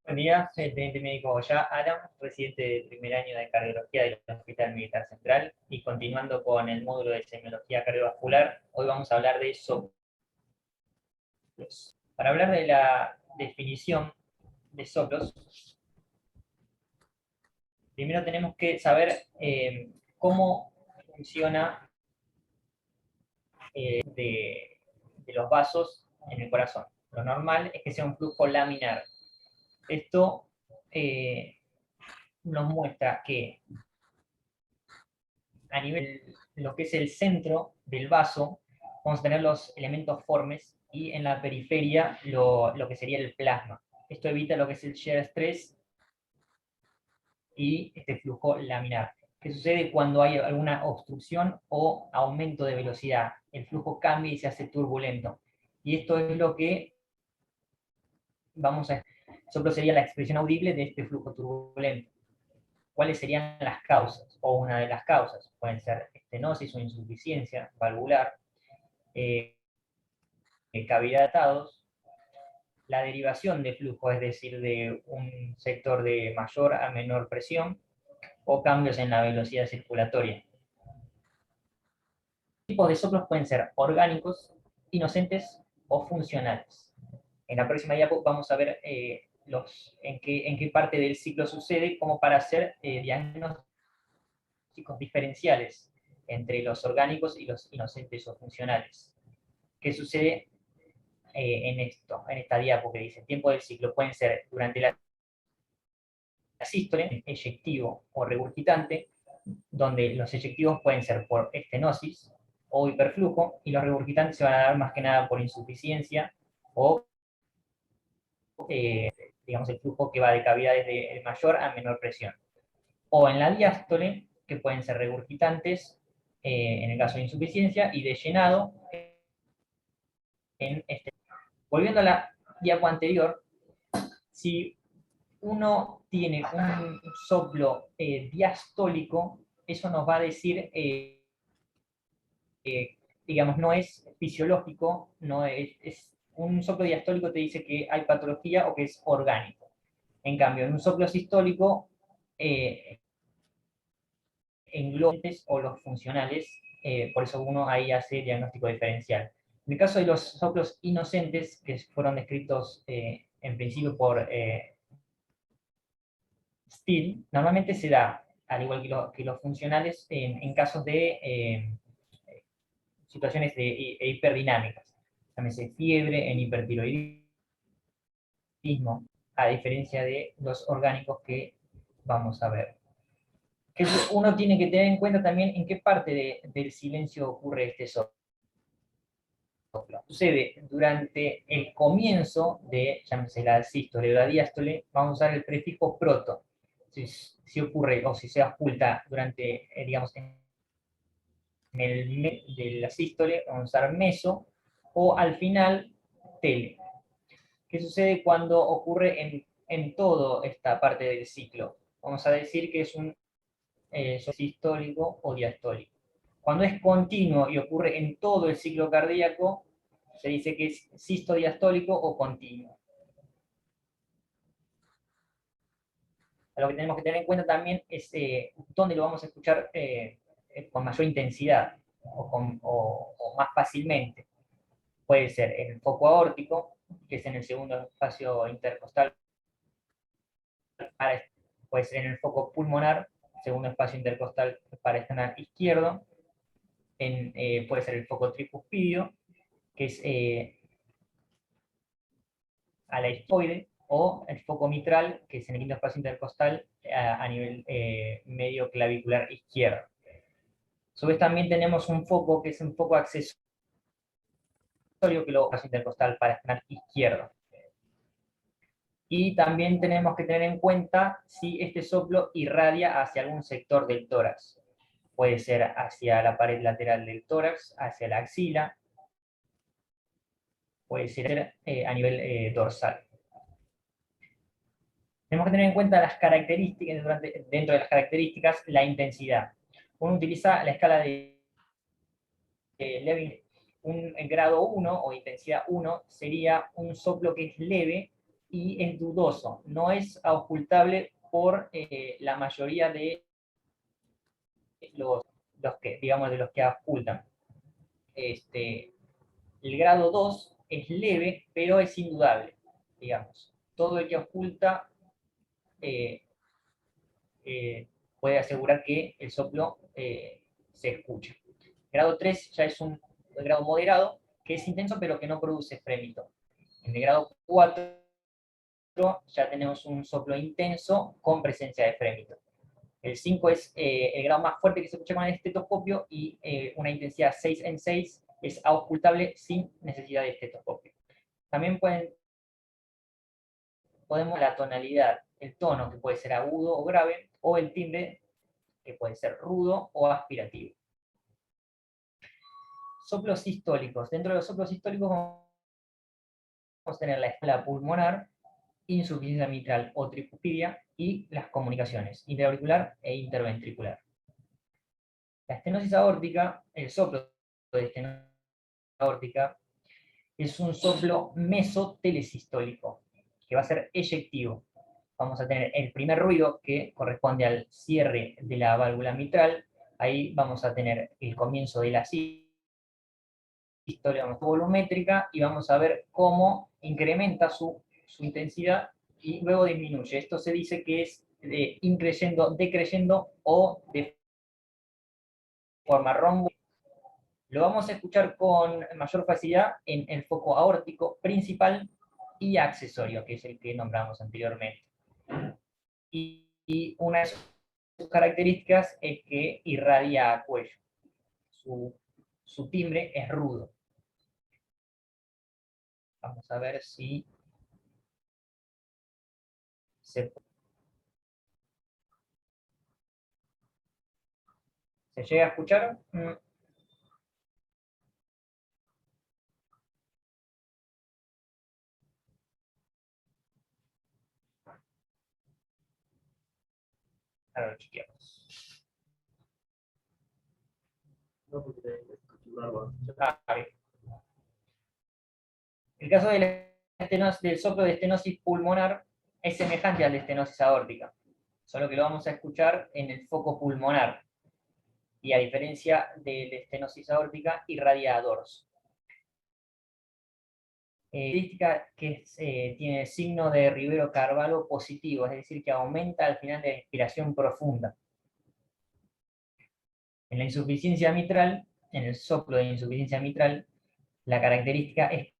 Buen día, soy el teniente médico Goya Aram, residente de primer año de cardiología del Hospital Militar Central, y continuando con el módulo de semiología cardiovascular, hoy vamos a hablar de soplos. Para hablar de la definición de soplos, primero tenemos que saber cómo funciona de los vasos en el corazón. Lo normal es que sea un flujo laminar. Esto nos muestra que a nivel de lo que es el centro del vaso, vamos a tener los elementos formes y en la periferia lo que sería el plasma. Esto evita lo que es el shear stress y este flujo laminar. ¿Qué sucede cuando hay alguna obstrucción o aumento de velocidad? El flujo cambia y se hace turbulento. Y esto es lo que vamos a... Solo sería la expresión audible de este flujo turbulento. ¿Cuáles serían las causas? O una de las causas. Pueden ser estenosis o insuficiencia valvular, cavidatados, la derivación de flujo, es decir, de un sector de mayor a menor presión, o cambios en la velocidad circulatoria. Los tipos de soplos pueden ser orgánicos, inocentes o funcionales. En la próxima diapo vamos a ver en qué parte del ciclo sucede, como para hacer diagnósticos diferenciales entre los orgánicos y los inocentes o funcionales. ¿Qué sucede en esta diapo que dice tiempo del ciclo? Pueden ser durante la sístole, eyectivo o regurgitante, donde los eyectivos pueden ser por estenosis o hiperflujo, y los regurgitantes se van a dar más que nada por insuficiencia o, digamos, el flujo que va de cavidades de mayor a menor presión. O en la diástole, que pueden ser regurgitantes, en el caso de insuficiencia, y de llenado en este. Volviendo a la diapo anterior, si uno tiene un soplo diastólico, eso nos va a decir, digamos, no es fisiológico, no es un soplo diastólico te dice que hay patología o que es orgánico. En cambio, en un soplo sistólico, engloba o los funcionales, por eso uno ahí hace diagnóstico diferencial. En el caso de los soplos inocentes, que fueron descritos en principio por Steele, normalmente se da, al igual que los funcionales, en casos de situaciones hiperdinámicas. Llámese fiebre, en hipertiroidismo, a diferencia de los orgánicos que vamos a ver. Que uno tiene que tener en cuenta también en qué parte del silencio ocurre este soplo. Sucede durante el comienzo de, llámese la sístole o la diástole, vamos a usar el prefijo proto. Si ocurre o si se oculta durante, digamos, en el de la sístole, vamos a usar meso, o al final, tele. ¿Qué sucede cuando ocurre en toda esta parte del ciclo? Vamos a decir que es un sistólico o diastólico. Cuando es continuo y ocurre en todo el ciclo cardíaco, se dice que es sistodiastólico o continuo. Lo que tenemos que tener en cuenta también es dónde lo vamos a escuchar con mayor intensidad o más fácilmente. Puede ser en el foco aórtico, que es en el segundo espacio intercostal, puede ser en el foco pulmonar, segundo espacio intercostal para esternal izquierdo, puede ser el foco tricuspidio, que es a la iscoide, o el foco mitral, que es en el quinto espacio intercostal a nivel medio clavicular izquierdo. A su vez también tenemos un foco que es un foco accesorio, que lo espacio intercostal para esternal izquierdo. Y también tenemos que tener en cuenta si este soplo irradia hacia algún sector del tórax. Puede ser hacia la pared lateral del tórax, hacia la axila, puede ser a nivel dorsal. Tenemos que tener en cuenta las características, dentro de las características, la intensidad. Uno utiliza la escala de Levin, un grado 1 o intensidad 1 sería un soplo que es leve y es dudoso, no es auscultable por la mayoría de los que, digamos, de los que auscultan. El grado 2 es leve, pero es indudable, digamos. Todo el que ausculta eh, eh, puede asegurar que el soplo se escucha. Grado 3 ya es un grado moderado, que es intenso, pero que no produce frémito. En el grado 4 ya tenemos un soplo intenso con presencia de frémito. El 5 es el grado más fuerte que se escucha con el estetoscopio y una intensidad 6 en 6 es auscultable sin necesidad de estetoscopio. También podemos la tonalidad, el tono que puede ser agudo o grave, o el timbre que puede ser rudo o aspirativo. Soplos sistólicos. Dentro de los soplos sistólicos vamos a tener la escala pulmonar, insuficiencia mitral o tricuspidia y las comunicaciones interauricular e interventricular. La estenosis aórtica, el soplo de estenosis aórtica, es un soplo mesotelesistólico, que va a ser eyectivo. Vamos a tener el primer ruido que corresponde al cierre de la válvula mitral. Ahí vamos a tener el comienzo de la sístole volumétrica y vamos a ver cómo incrementa su intensidad y luego disminuye. Esto se dice que es increyendo, decreyendo o de forma rombo. Lo vamos a escuchar con mayor facilidad en el foco aórtico principal y accesorio, que es el que nombramos anteriormente. Y una de sus características es que irradia a cuello. Su timbre es rudo. Vamos a ver si se llega a escuchar. Ahora lo chequeamos. No, porque acostumbrarlo. Bien. El caso del soplo de estenosis pulmonar es semejante al de estenosis aórtica, solo que lo vamos a escuchar en el foco pulmonar, y a diferencia de la estenosis aórtica, irradia a dorso. Característica que tiene el signo de Rivero-Carvalho positivo, es decir, que aumenta al final de la inspiración profunda. En la insuficiencia mitral, en el soplo de insuficiencia mitral, la característica es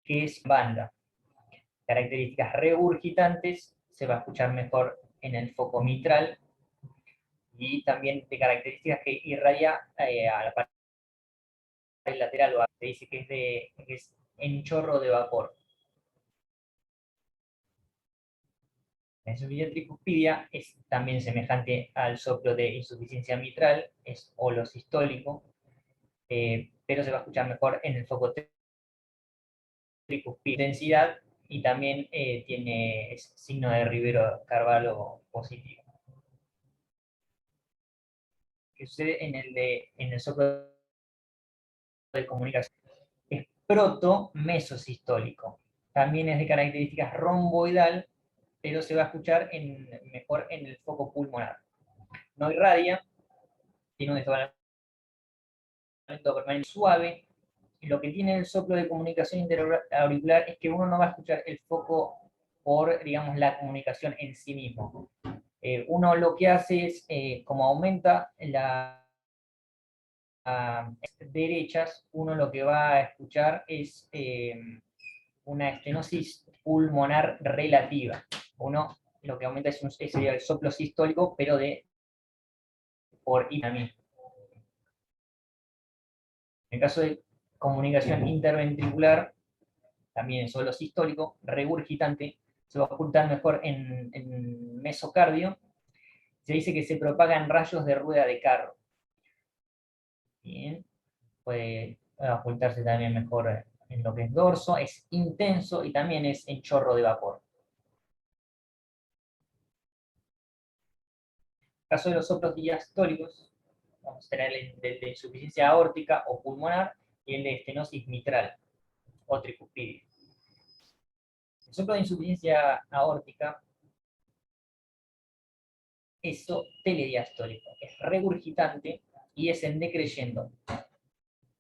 que es banda. Características regurgitantes, se va a escuchar mejor en el foco mitral, y también de características que irradia a la parte lateral, o se dice que es en chorro de vapor. La insuficiencia tricuspidia es también semejante al soplo de insuficiencia mitral, es holosistólico, pero se va a escuchar mejor en el foco tricuspidia. Intensidad, y también tiene signo de Rivero-Carvalho positivo. ¿Qué sucede en el soplo de comunicación? Es proto-mesosistólico. También es de características romboidal, pero se va a escuchar mejor en el foco pulmonar. No irradia, tiene un desdoblamiento permanente suave. Y lo que tiene el soplo de comunicación interauricular es que uno no va a escuchar el foco por, digamos, la comunicación en sí mismo. Uno lo que hace es, como aumenta las derechas, uno lo que va a escuchar es una estenosis pulmonar relativa. Uno lo que aumenta sería el soplo sistólico, pero por también. En el caso de comunicación interventricular, también es solo sistólico, regurgitante, se va a ocultar mejor en mesocardio. Se dice que se propaga en rayos de rueda de carro. Bien, puede ocultarse también mejor en lo que es dorso, es intenso y también es en chorro de vapor. En el caso de los soplos diastólicos, vamos a tener el de insuficiencia aórtica o pulmonar y el de estenosis mitral o tricuspidia. El soplo de insuficiencia aórtica es telediastólico, es regurgitante y es en decreyendo.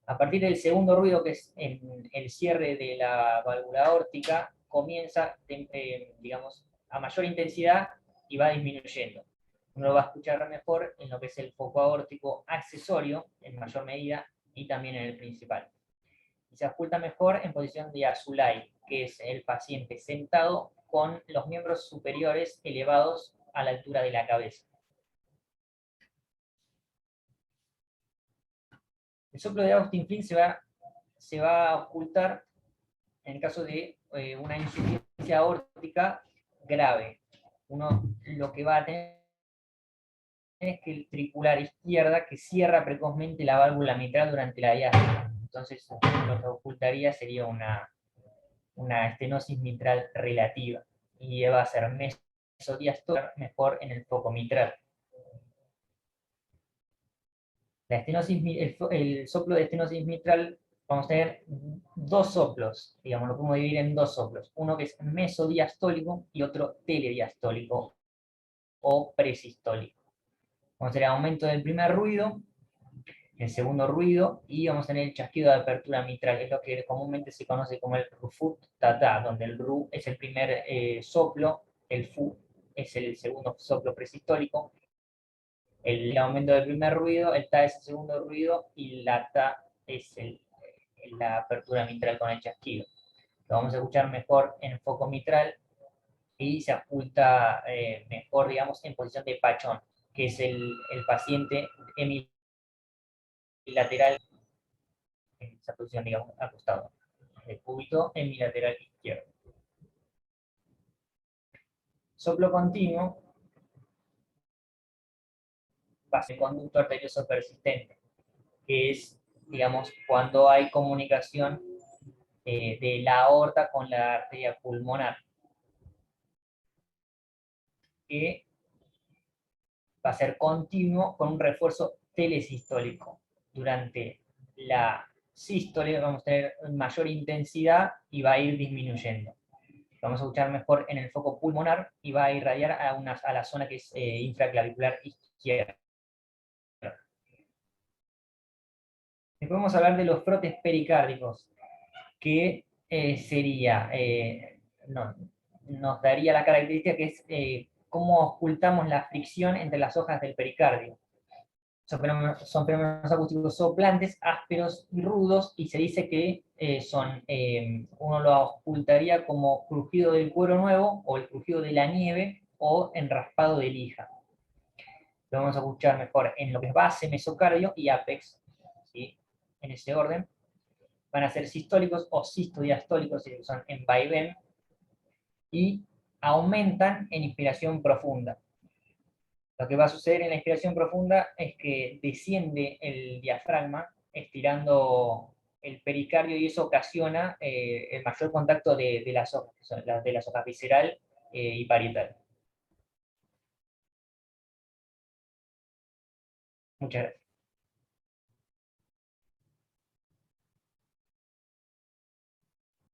A partir del segundo ruido, que es el cierre de la válvula aórtica, comienza, digamos, a mayor intensidad y va disminuyendo. Uno lo va a escuchar mejor en lo que es el foco aórtico accesorio, en mayor medida, y también en el principal. Y se oculta mejor en posición de Azulay, que es el paciente sentado con los miembros superiores elevados a la altura de la cabeza. El soplo de Austin Flint se va a ocultar en el caso de una insuficiencia aórtica grave. Uno lo que va a tener es que el tricular izquierda que cierra precozmente la válvula mitral durante la diástole. Entonces, lo que ocultaría sería una estenosis mitral relativa y va a ser mesodiastólica mejor en el foco mitral. La estenosis, el soplo de estenosis mitral, vamos a tener dos soplos, digamos, lo podemos dividir en dos soplos. Uno que es mesodiastólico y otro telediastólico o presistólico. Vamos a tener aumento del primer ruido, el segundo ruido, y vamos a tener el chasquido de apertura mitral, que es lo que comúnmente se conoce como el rufut-tata, donde el ru es el primer soplo, el fu es el segundo soplo presistólico, el aumento del primer ruido, el ta es el segundo ruido, y la ta es la apertura mitral con el chasquido. Lo vamos a escuchar mejor en el foco mitral y se oculta mejor, digamos, en posición de pachón, que es el paciente hemilateral, en esa posición, digamos, acostado. El cúbito hemilateral izquierdo. Soplo continuo, base de conducto arterioso persistente, que es, digamos, cuando hay comunicación de la aorta con la arteria pulmonar, que va a ser continuo con un refuerzo telesistólico. Durante la sístole vamos a tener mayor intensidad y va a ir disminuyendo. Vamos a escuchar mejor en el foco pulmonar y va a irradiar a la zona que es infraclavicular izquierda. Después vamos a hablar de los frotes pericárdicos, que nos daría la característica que es cómo ocultamos la fricción entre las hojas del pericardio. Son fenómenos acústicos soplantes, ásperos y rudos, y se dice que uno lo ocultaría como crujido del cuero nuevo, o el crujido de la nieve, o en raspado de lija. Lo vamos a escuchar mejor en lo que es base, mesocardio y apex, ¿sí? En ese orden. Van a ser sistólicos o sistodiastólicos, si son en vaivén, y aumentan en inspiración profunda. Lo que va a suceder en la inspiración profunda es que desciende el diafragma estirando el pericardio y eso ocasiona el mayor contacto de las hojas, que son las de las hojas visceral y parietal. Muchas gracias.